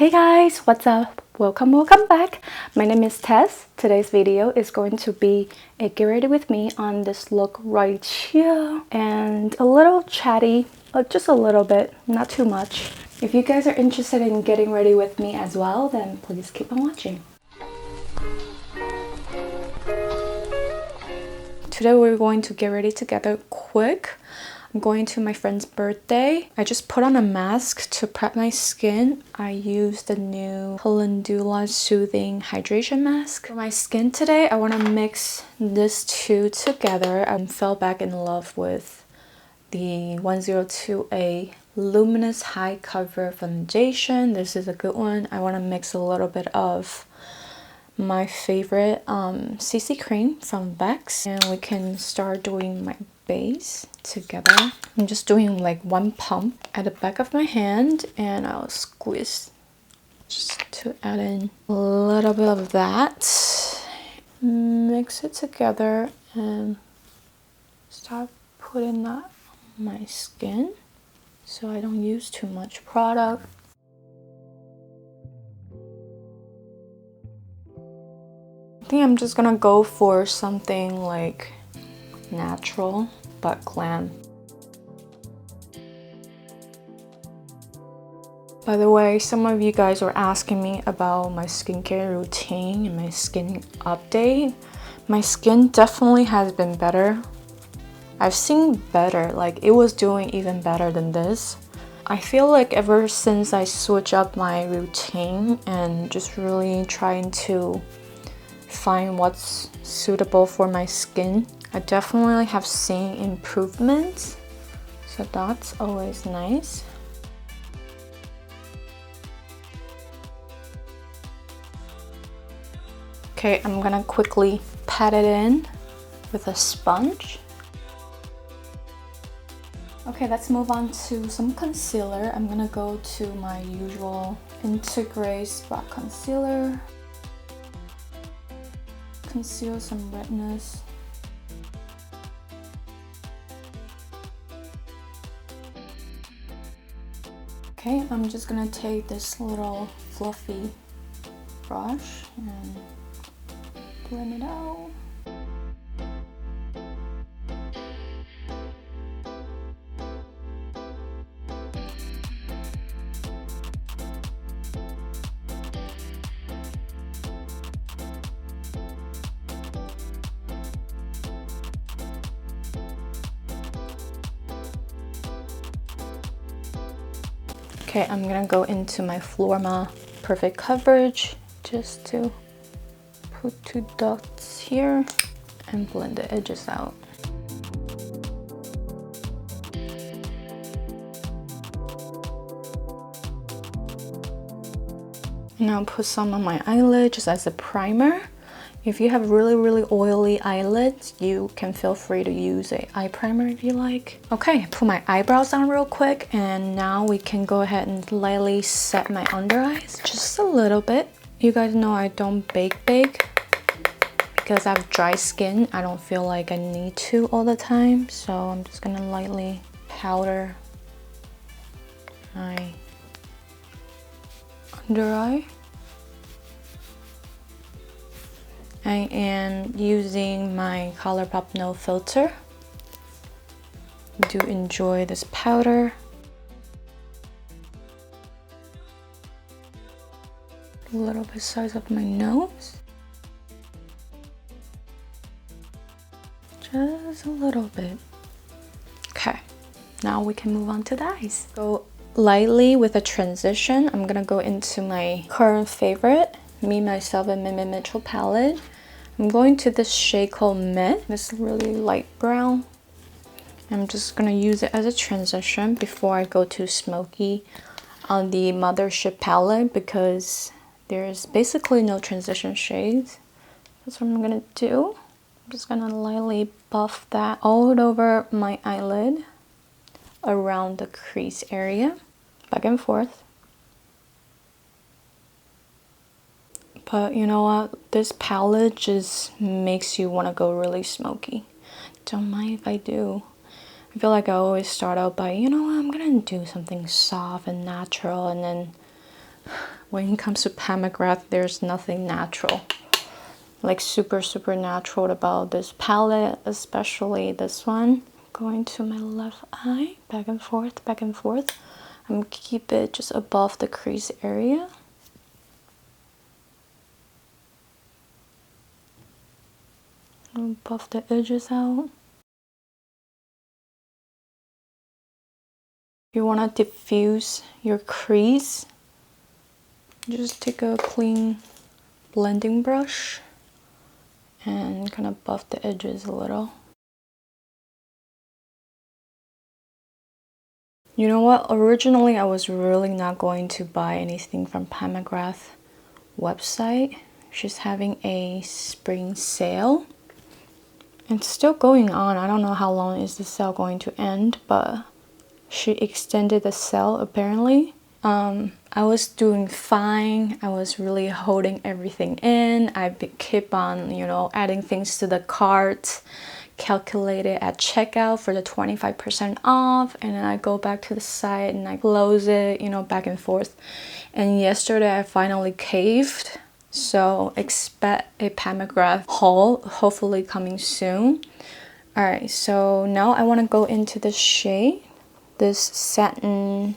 Hey guys, what's up? Welcome back. My name is Tess. Today's video is going to be a get ready with me on this look right here, and a little chatty, just a little bit, not too much. If you guys are interested in getting ready with me as well, then please keep on watching. Today we're going to get ready together quick. I'm going to my friend's birthday. I just put on a mask to prep my skin. I used the new calendula soothing hydration mask. For my skin today, I want to mix these two together. I fell back in love with the 102A luminous high cover foundation. This is a good one. I want to mix a little bit of my favorite CC cream from Vex, and we can start doing my base together. I'm just doing like one pump at the back of my hand, and I'll squeeze just to add in a little bit of that. Mix it together and start putting that on my skin so I don't use too much product. I think I'm just gonna go for something like natural but glam. By the way, some of you guys were asking me about my skincare routine and my skin update. My skin definitely has been better. I've seen better, like it was doing even better than this. I feel like ever since I switched up my routine and just really trying to find what's suitable for my skin, I definitely have seen improvements, so that's always nice. Okay, I'm gonna quickly pat it in with a sponge. Okay, let's move on to some concealer. I'm gonna go to my usual Integrate Spot Concealer. Conceal some redness. Okay, I'm just gonna take this little fluffy brush and blend it out. Okay, I'm gonna go into my Florma Perfect Coverage just to put two dots here and blend the edges out. Now put some on my eyelid just as a primer. If you have really oily eyelids, you can feel free to use an eye primer if you like. Okay, put my eyebrows on real quick, and now we can go ahead and lightly set my under eyes just a little bit. You guys know I don't bake because I have dry skin. I don't feel like I need to all the time, so I'm just gonna lightly powder my under eye. I am using my Colourpop No Filter. Do enjoy this powder. A little bit size of my nose. Just a little bit. Okay, now we can move on to the eyes. Go lightly with a transition. I'm gonna go into my current favorite, Me, Myself, and mmmmitchel palette. I'm going to this shade called Mid. This really light brown. I'm just gonna use it as a transition before I go to smoky on the Mothership palette, because there's basically no transition shades. That's what I'm gonna do. I'm just gonna lightly buff that all over my eyelid, around the crease area, back and forth. But you know what? This palette just makes you want to go really smoky. Don't mind if I do. I feel like I always start out by, you know what, I'm gonna do something soft and natural, and then When it comes to mcgrath, there's nothing natural. Like super natural about this palette, especially this one. Going to my left eye, back and forth, back and forth. I'm gonna keep it just above the crease area. And buff the edges out. You want to diffuse your crease, just take a clean blending brush and kind of buff the edges a little. You know what? Originally, I was really not going to buy anything from mcgrath website. She's having a spring sale. It's still going on. I don't know how long is the sale going to end, but she extended the sale apparently. I was doing fine. I was really holding everything in. I keep on, you know, adding things to the cart, calculate it at checkout for the 25% off, and then I go back to the site and I close it, you know, back and forth. And yesterday I finally caved. So expect a mcgrath haul, hopefully coming soon. Alright, so now I want to go into the shade. This satin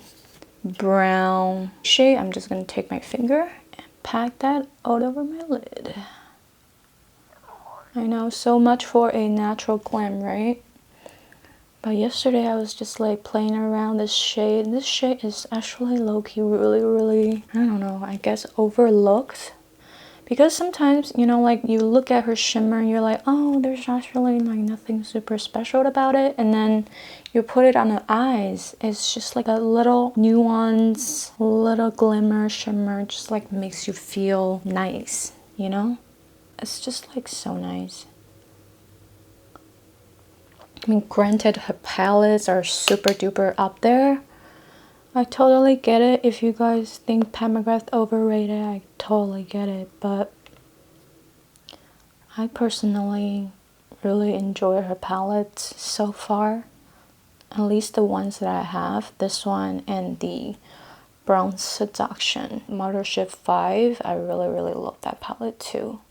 brown shade. I'm just going to take my finger and pack that all over my lid. I know, so much for a natural glam, right? But yesterday I was just like playing around this shade. This shade is actually low-key really, I don't know, I guess overlooked. Because sometimes, you know, like you look at her shimmer and you're like, oh, there's actually like nothing super special about it. And then you put it on the eyes. It's just like a little nuance, little glimmer, shimmer, just like makes you feel nice, you know? It's just like so nice. I mean, granted, her palettes are super duper up there. I totally get it. If you guys think mcgrath overrated, I totally get it. But I personally really enjoy her palettes so far. At least the ones that I have. This one and the Brown Seduction Mothership 5. I really love that palette too.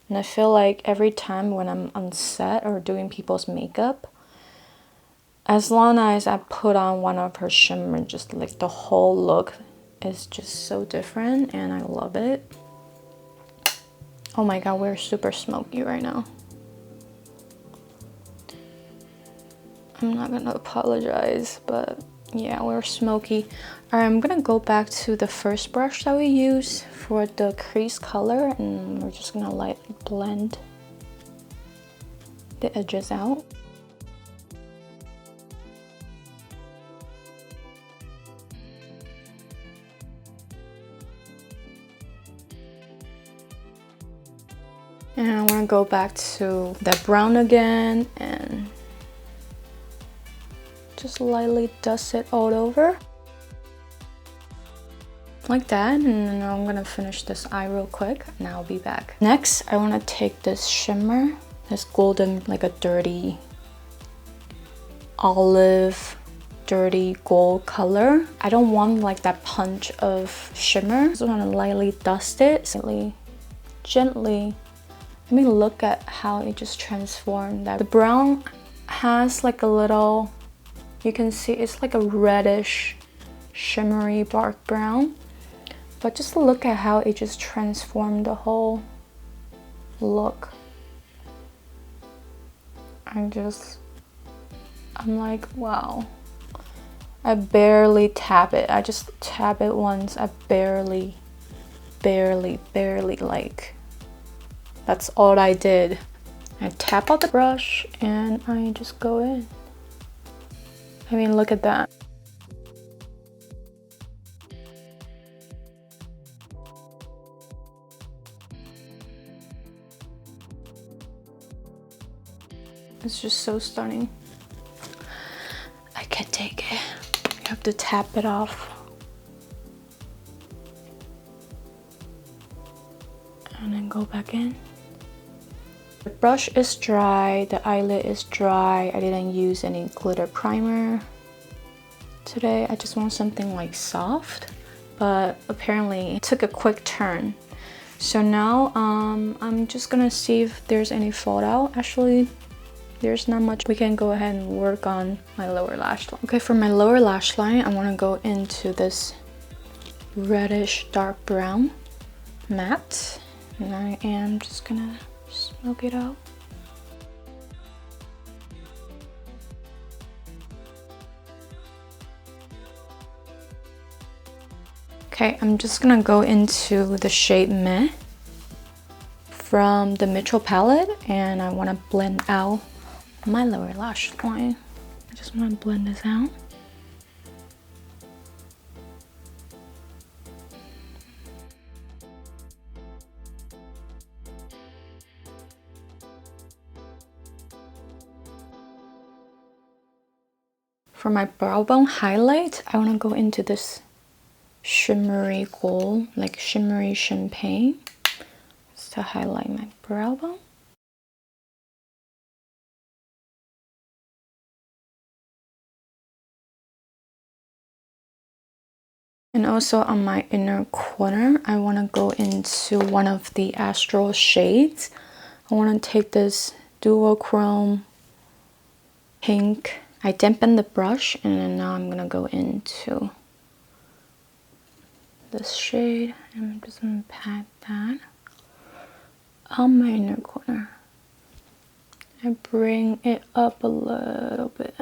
And I feel like every time when I'm on set or doing people's makeup, as long as I put on one of her shimmer, just like the whole look is just so different and I love it. Oh my god, we're super smoky right now. I'm not gonna apologize, but yeah, we're smoky. Alright, I'm gonna go back to the first brush that we used for the crease color and we're just gonna lightly blend the edges out. And I want to go back to the brown again and just lightly dust it all over. Like that. And then I'm going to finish this eye real quick and I'll be back. Next, I want to take this shimmer, this golden, like a dirty olive, dirty gold color. I don't want like that punch of shimmer. I just want to lightly dust it, slightly, gently. I mean, look at how it just transformed. That the brown has like a little, you can see it's like a reddish shimmery dark brown, but just look at how it just transformed the whole look. I'm like, wow. I barely tap it. I just tap it once. I barely like, that's all I did. I tap out the brush and I just go in. I mean, look at that. It's just so stunning. I can't take it. You have to tap it off. And then go back in. The brush is dry, the eyelid is dry. I didn't use any glitter primer today. I just want something like soft, but apparently it took a quick turn. So now I'm just gonna see if there's any fallout. Actually, there's not much. We can go ahead and work on my lower lash line. Okay, for my lower lash line, I want to go into this reddish dark brown matte, and I am just gonna smoke it out. Okay, I'm just gonna go into the shade Meh from the mmmmitchel palette, and I want to blend out my lower lash line. I just want to blend this out. For my brow bone highlight, I want to go into this shimmery gold, like shimmery champagne, just to highlight my brow bone. And also on my inner corner, I want to go into one of the astral shades. I want to take this duochrome pink. I dampened the brush, and then now I'm gonna go into this shade, and I'm just gonna pat that on my inner corner. I bring it up a little bit.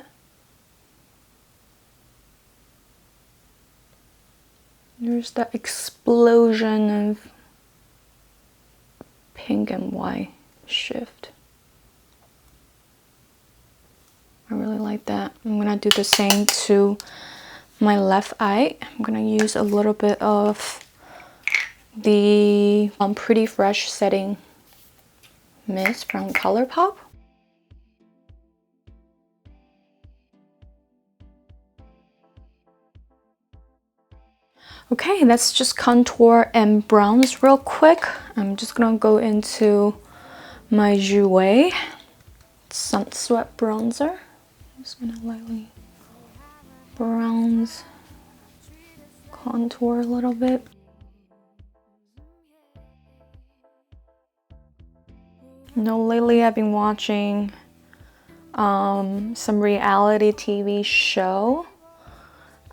There's that explosion of pink and white shift. I really like that. I'm gonna do the same to my left eye. I'm gonna use a little bit of the Pretty Fresh Setting Mist from Colourpop. Okay, let's just contour and browns real quick. I'm just gonna go into my Jouer Sunswept bronzer. I'm just gonna lightly bronze, contour a little bit. You know, lately I've been watching some reality TV show.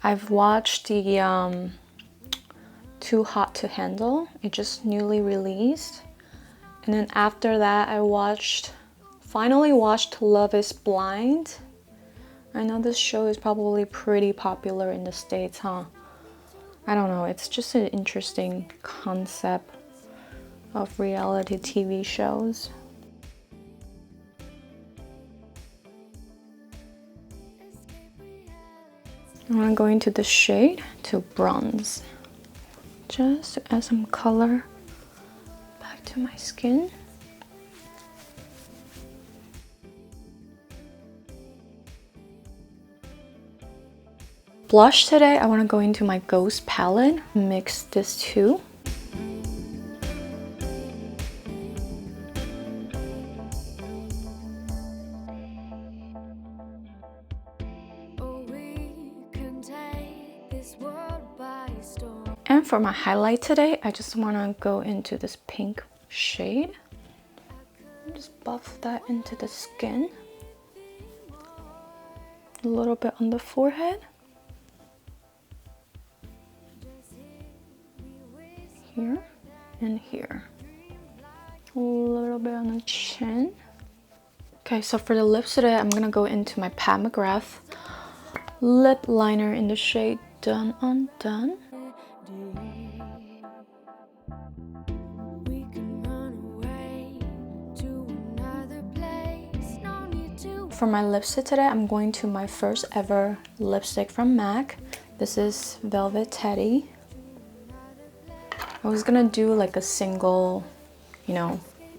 I've watched the Too Hot to Handle. It just newly released. And then after that, I finally watched Love is Blind. I know this show is probably pretty popular in the States, huh? I don't know, it's just an interesting concept of reality TV shows. I'm gonna go into the shade to bronze, just to add some color back to my skin. Blush today, I want to go into my Ghost palette, mix this two. And for my highlight today, I just want to go into this pink shade. Just buff that into the skin. A little bit on the forehead. Here and here. A little bit on the chin. Okay, so for the lips today, I'm gonna go into my mcgrath lip liner in the shade Done Undone. For my lipstick today, I'm going to my first ever lipstick from MAC. This is Velvet Teddy. I was gonna do like a single,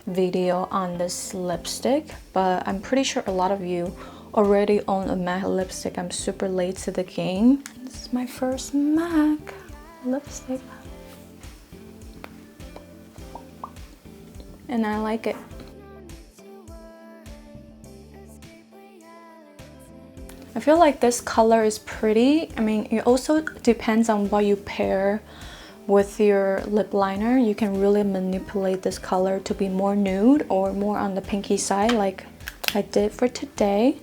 video on this lipstick, but I'm pretty sure a lot of you already own a MAC lipstick. I'm super late to the game. This is my first MAC lipstick. And I like it. I feel like this color is pretty. I mean, it also depends on what you pair with your lip liner. You can really manipulate this color to be more nude or more on the pinky side like I did for today.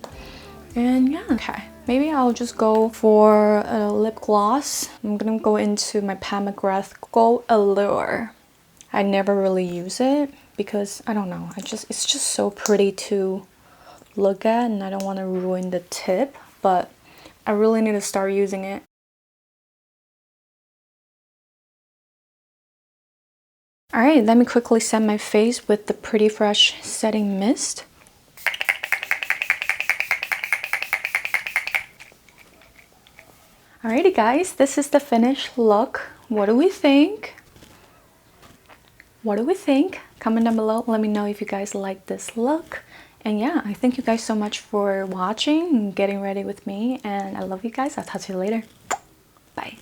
And yeah, okay. Maybe I'll just go for a lip gloss. I'm gonna go into my mcgrath Gold Allure. I never really use it because I don't know, it's just so pretty to look at and I don't want to ruin the tip, but I really need to start using it. Alright, let me quickly set my face with the Pretty Fresh Setting Mist. Alrighty guys, this is the finished look. What do we think? What do we think? Comment down below, let me know if you guys like this look. And yeah, I thank you guys so much for watching and getting ready with me, and I love you guys. I'll talk to you later. Bye.